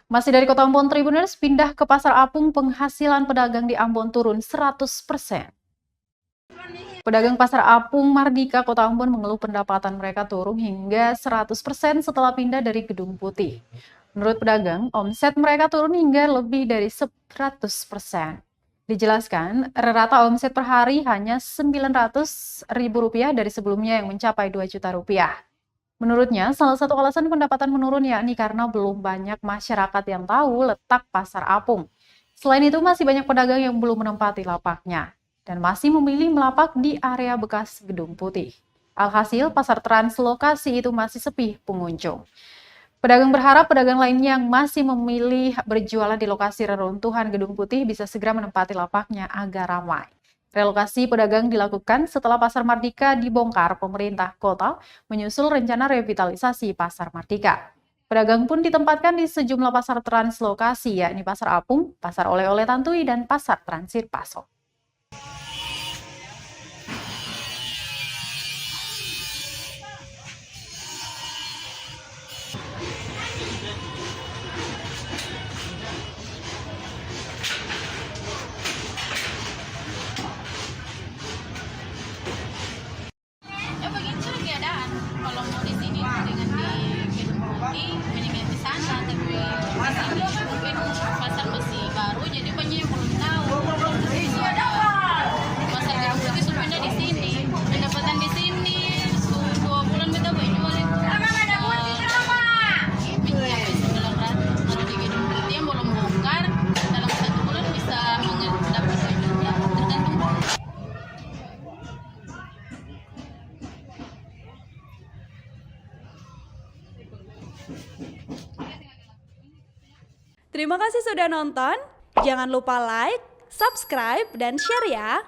Masih dari Kota Ambon Tribuners, pindah ke Pasar Apung, penghasilan pedagang di Ambon turun 100%. Pedagang Pasar Apung Mardika, Kota Ambon mengeluh pendapatan mereka turun hingga 100% setelah pindah dari Gedung Putih. Menurut pedagang, omset mereka turun hingga lebih dari 100%. Dijelaskan, rata omset per hari hanya Rp900.000 dari sebelumnya yang mencapai Rp2 juta. Menurutnya, salah satu alasan pendapatan menurun yakni karena belum banyak masyarakat yang tahu letak Pasar Apung. Selain itu, masih banyak pedagang yang belum menempati lapaknya dan masih memilih melapak di area bekas Gedung Putih. Alhasil, pasar translokasi itu masih sepi pengunjung. Pedagang berharap pedagang lainnya yang masih memilih berjualan di lokasi reruntuhan Gedung Putih bisa segera menempati lapaknya agar ramai. Relokasi pedagang dilakukan setelah Pasar Mardika dibongkar pemerintah kota menyusul rencana revitalisasi Pasar Mardika. Pedagang pun ditempatkan di sejumlah pasar translokasi, yakni Pasar Apung, Pasar Oleh-oleh Tantui, dan Pasar Transit Pasok. Ya begitu keadaan. Kalau mau di sini dengan di Gedung Putih, mendingan di sana. Tapi di sini mungkin pasar masih baru, jadi banyak yang belum tahu. Itu ada pasar Gedung Putih sudah pindah di sini. Pendapatan di sini 2 bulan kita jual itu. Mencapai 900. Kalau di Gedung Putih yang belum bongkar, dalam 1 bulan bisa mendapat 2 juta. Tergantung. Terima kasih sudah nonton. Jangan lupa like, subscribe, dan share ya.